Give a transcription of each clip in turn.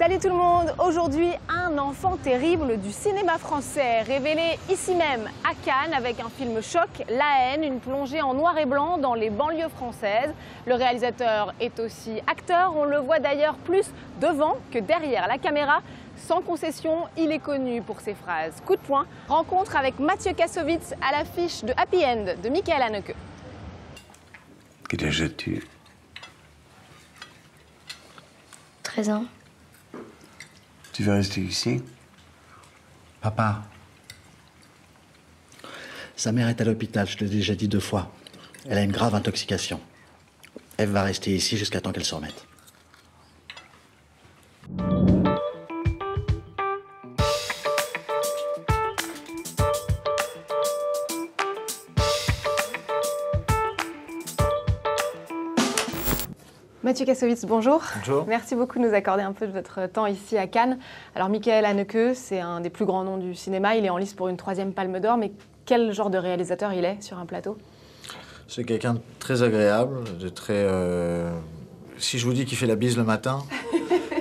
Salut tout le monde! Aujourd'hui, un enfant terrible du cinéma français, révélé ici même à Cannes avec un film choc, La haine, une plongée en noir et blanc dans les banlieues françaises. Le réalisateur est aussi acteur, on le voit d'ailleurs plus devant que derrière la caméra. Sans concession, il est connu pour ses phrases coup de poing. Rencontre avec Mathieu Kassovitz à l'affiche de Happy End de Michael Haneke. Quel âge as-tu? 13 ans. Tu vas rester ici? Papa, sa mère est à l'hôpital, je te l'ai déjà dit 2 fois. Elle a une grave intoxication. Eve va rester ici jusqu'à temps qu'elle se remette. Mathieu Kassovitz, bonjour. Bonjour. Merci beaucoup de nous accorder un peu de votre temps ici à Cannes. Alors Michael Haneke, c'est un des plus grands noms du cinéma. Il est en lice pour une 3e Palme d'Or. Mais quel genre de réalisateur il est sur un plateau? C'est quelqu'un de très agréable, de très... Si je vous dis qu'il fait la bise le matin,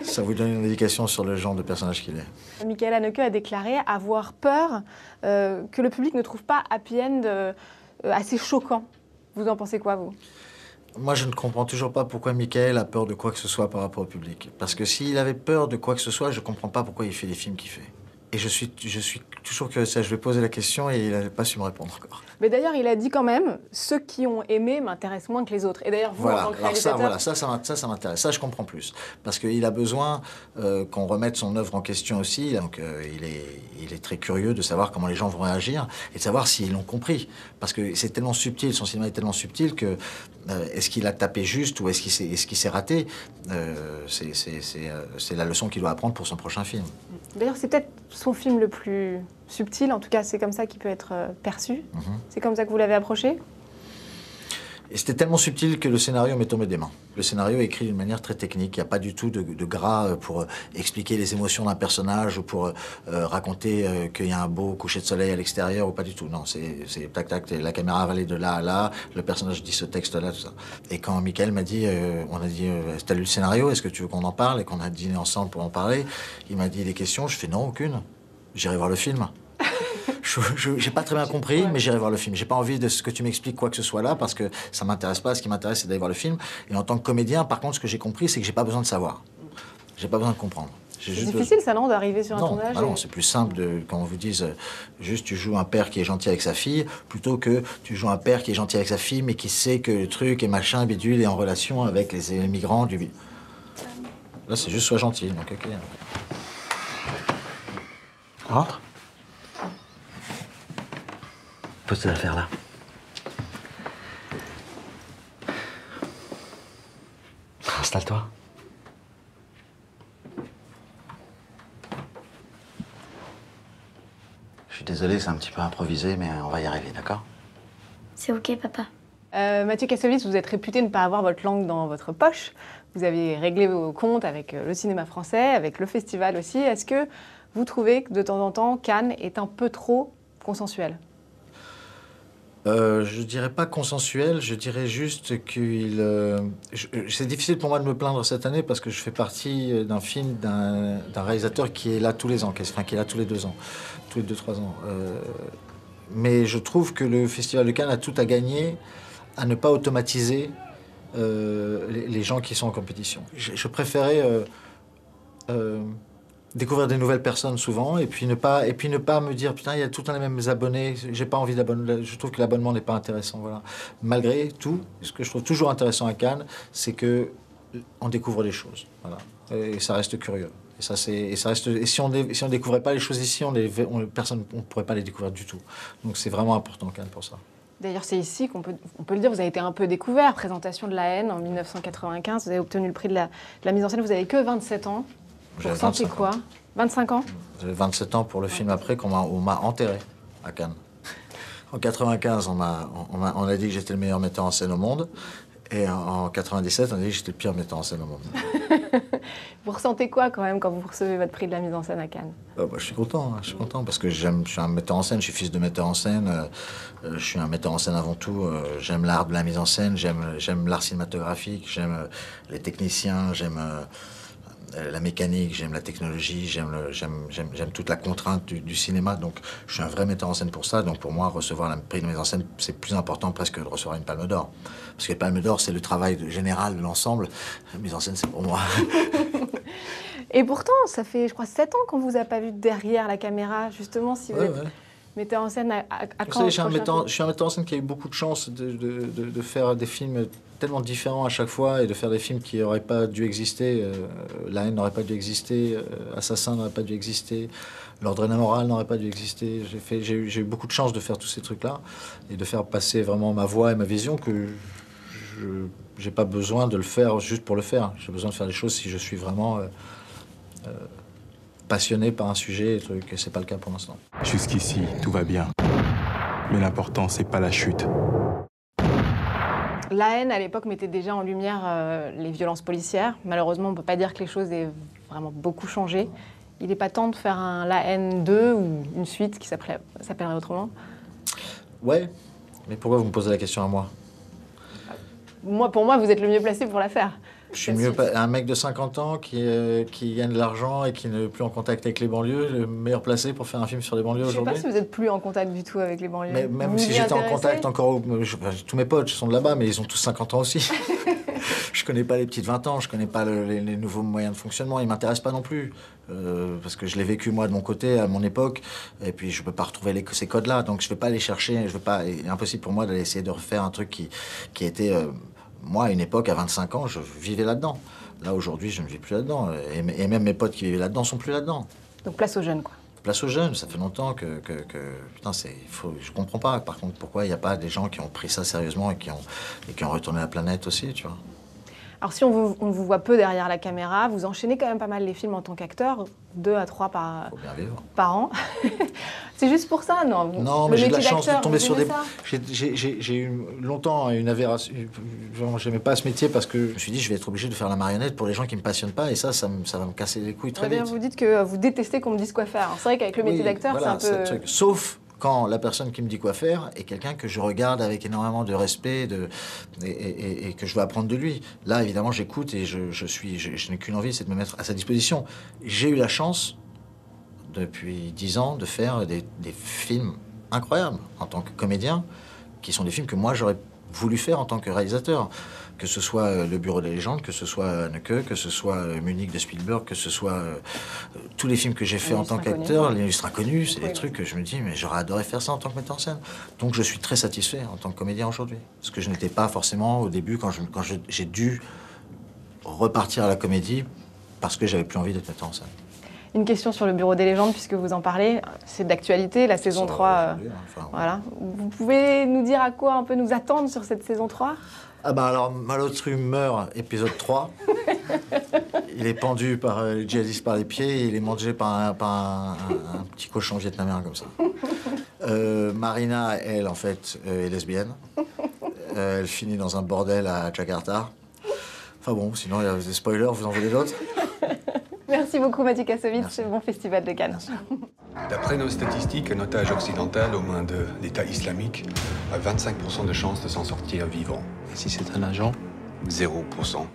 ça vous donne une indication sur le genre de personnage qu'il est. Michael Haneke a déclaré avoir peur que le public ne trouve pas Happy End assez choquant. Vous en pensez quoi, vous? Moi, je ne comprends toujours pas pourquoi Michael a peur de quoi que ce soit par rapport au public. Parce que s'il avait peur de quoi que ce soit, je ne comprends pas pourquoi il fait les films qu'il fait. Et je suis toujours curieux de ça. Je lui ai posé la question et il n'a pas su me répondre encore. Mais d'ailleurs, il a dit quand même « Ceux qui ont aimé m'intéressent moins que les autres ». Et d'ailleurs, vous, Voilà. en tant que Alors réalisateur... ça m'intéresse. Ça, je comprends plus. Parce qu'il a besoin qu'on remette son œuvre en question aussi. Donc, il est très curieux de savoir comment les gens vont réagir et de savoir s'ils l'ont compris. Parce que c'est tellement subtil, son cinéma est tellement subtil que est-ce qu'il a tapé juste ou est-ce qu'il s'est raté? C'est la leçon qu'il doit apprendre pour son prochain film. D'ailleurs, c'est peut-être son film le plus subtil. En tout cas, c'est comme ça qu'il peut être perçu. C'est comme ça que vous l'avez approché? Et c'était tellement subtil que le scénario m'est tombé des mains. Le scénario est écrit d'une manière très technique. Il n'y a pas du tout de gras pour expliquer les émotions d'un personnage ou pour raconter qu'il y a un beau coucher de soleil à l'extérieur ou pas du tout. Non, c'est tac tac, la caméra va aller de là à là, le personnage dit ce texte-là, tout ça. Et quand Michael m'a dit, on a dit, t'as lu le scénario, est-ce que tu veux qu'on en parle? Et qu'on a dîné ensemble pour en parler, il m'a dit des questions, je fais non, aucune. J'irai voir le film. J'ai pas très bien compris, mais j'irai voir le film. J'ai pas envie de ce que tu m'expliques quoi que ce soit là, parce que ça m'intéresse pas. Ce qui m'intéresse, c'est d'aller voir le film. Et en tant que comédien, par contre, ce que j'ai compris, c'est que j'ai pas besoin de savoir. J'ai pas besoin de comprendre. C'est difficile, ça, non, d'arriver sur un tournage? Non, c'est plus simple quand on vous dise juste tu joues un père qui est gentil avec sa fille, plutôt que tu joues un père qui est gentil avec sa fille, mais qui sait que le truc et machin, bidule, est en relation avec les migrants du... Là, c'est juste sois gentil, donc ok. Rentre. Pose tes affaires là. Installe-toi. Je suis désolé, c'est un petit peu improvisé, mais on va y arriver, d'accord? C'est ok, papa. Mathieu Kassovitz, vous êtes réputé ne pas avoir votre langue dans votre poche. Vous avez réglé vos comptes avec le cinéma français, avec le festival aussi. Est-ce que vous trouvez que de temps en temps, Cannes est un peu trop consensuel? Je dirais pas consensuel, je dirais juste qu'il... c'est difficile pour moi de me plaindre cette année parce que je fais partie d'un film d'un réalisateur qui est là tous les ans, qui est là tous les 2 ans, tous les 2-3 ans. Mais je trouve que le Festival de Cannes a tout à gagner à ne pas automatiser les gens qui sont en compétition. Je préférais découvrir des nouvelles personnes souvent et puis ne pas me dire putain il y a tout le temps les mêmes abonnés, j'ai pas envie d'abonner, je trouve que l'abonnement n'est pas intéressant, voilà. Malgré tout, ce que je trouve toujours intéressant à Cannes, c'est que on découvre des choses, voilà, et ça reste curieux. Et si on découvrait pas les choses ici, on pourrait pas les découvrir du tout. Donc c'est vraiment important Cannes pour ça. D'ailleurs, c'est ici qu'on peut le dire, vous avez été un peu découvert. Présentation de La haine en 1995, vous avez obtenu le prix de la mise en scène, vous avez que 27 ans. Vous ressentez quoi? 25 ans? J'avais 27 ans pour le film après on m'a enterré à Cannes. En 95, on a dit que j'étais le meilleur metteur en scène au monde. Et en 97, on a dit que j'étais le pire metteur en scène au monde. Vous ressentez quoi quand même quand vous recevez votre prix de la mise en scène à Cannes? Je suis content, parce que je suis un metteur en scène, je suis fils de metteur en scène, je suis un metteur en scène avant tout, j'aime l'art de la mise en scène, j'aime l'art cinématographique, j'aime les techniciens, j'aime la mécanique, j'aime la technologie, j'aime toute la contrainte du cinéma. Donc je suis un vrai metteur en scène pour ça. Donc pour moi, recevoir le prix de mise en scène, c'est plus important presque que de recevoir une Palme d'Or. Parce que la Palme d'Or, c'est le travail général de l'ensemble. La mise en scène, c'est pour moi. Et pourtant, ça fait, je crois, 7 ans qu'on vous a pas vu derrière la caméra, justement, si vous êtes metteur en scène à Vous quand savez, je suis un metteur en scène qui a eu beaucoup de chance de faire des films tellement différents à chaque fois et de faire des films qui n'auraient pas dû exister. La haine n'aurait pas dû exister, Assassin n'aurait pas dû exister, L'ordre moral n'aurait pas dû exister. J'ai eu beaucoup de chance de faire tous ces trucs-là et de faire passer vraiment ma voix et ma vision que je n'ai pas besoin de le faire juste pour le faire. J'ai besoin de faire les choses si je suis vraiment passionné par un sujet et c'est pas le cas pour l'instant. Jusqu'ici, tout va bien. Mais l'important, c'est pas la chute. La haine, à l'époque, mettait déjà en lumière les violences policières. Malheureusement, on ne peut pas dire que les choses aient vraiment beaucoup changé. Il n'est pas temps de faire un La haine 2 ou une suite qui s'appellerait autrement? Ouais, mais pourquoi vous me posez la question à moi? Pour moi, vous êtes le mieux placé pour la faire. Je suis un mec de 50 ans qui gagne de l'argent et qui n'est plus en contact avec les banlieues, le meilleur placé pour faire un film sur les banlieues aujourd'hui. Je ne sais pas si vous êtes plus en contact du tout avec les banlieues. Mais même si j'étais en contact encore, tous mes potes sont de là-bas, mais ils ont tous 50 ans aussi. Je connais pas les petites 20 ans, je connais pas les nouveaux moyens de fonctionnement, ils m'intéressent pas non plus. Parce que je l'ai vécu moi de mon côté, à mon époque, et puis je peux pas retrouver ces codes-là, donc je vais pas les chercher, il est impossible pour moi d'aller essayer de refaire un truc qui était... moi, à une époque, à 25 ans, je vivais là-dedans. Là, aujourd'hui, je ne vis plus là-dedans. Et même mes potes qui vivaient là-dedans sont plus là-dedans. Donc place aux jeunes, quoi. Place aux jeunes, ça fait longtemps que putain, je comprends pas, par contre, pourquoi il n'y a pas des gens qui ont pris ça sérieusement et qui ont retourné la planète aussi, tu vois. Alors si on vous voit peu derrière la caméra, vous enchaînez quand même pas mal les films en tant qu'acteur, 2 à 3 par an. C'est juste pour ça, non? Non, mais j'ai de la chance de tomber sur des... J'ai eu longtemps une avération. J'aimais pas ce métier parce que je me suis dit, je vais être obligé de faire la marionnette pour les gens qui me passionnent pas, et ça va me casser les couilles très vite. Vous dites que vous détestez qu'on me dise quoi faire. C'est vrai qu'avec le métier d'acteur, voilà, c'est un peu... Sauf quand la personne qui me dit quoi faire est quelqu'un que je regarde avec énormément de respect et que je veux apprendre de lui. Là, évidemment, j'écoute et je n'ai qu'une envie, c'est de me mettre à sa disposition. J'ai eu la chance, depuis 10 ans, de faire des films incroyables en tant que comédien, qui sont des films que moi, j'aurais voulu faire en tant que réalisateur. Que ce soit Le Bureau des légendes, que ce soit Anneke, que ce soit Munich de Spielberg, que ce soit tous les films que j'ai fait en tant qu'acteur, L'Illustre Inconnu, c'est des trucs que je me dis, mais j'aurais adoré faire ça en tant que metteur en scène. Donc je suis très satisfait en tant que comédien aujourd'hui. Ce que je n'étais pas forcément au début quand j'ai dû repartir à la comédie parce que j'avais plus envie d'être metteur en scène. Une question sur Le Bureau des légendes, puisque vous en parlez, c'est d'actualité, la saison 3. Voilà. Vous pouvez nous dire à quoi on peut nous attendre sur cette saison 3 ? Ah ben alors, Malotru meurt, épisode 3. Il est pendu par les djihadistes par les pieds et il est mangé par un petit cochon vietnamien comme ça. Marina, elle, en fait, est lesbienne. Elle finit dans un bordel à Jakarta. Enfin bon, sinon, il y a des spoilers, vous en voulez d'autres? Merci beaucoup, Mathieu Kassovitz. Bon festival de Cannes. D'après nos statistiques, un otage occidental aux mains de l'État islamique a 25% de chances de s'en sortir vivant. Et si c'est un agent, 0%.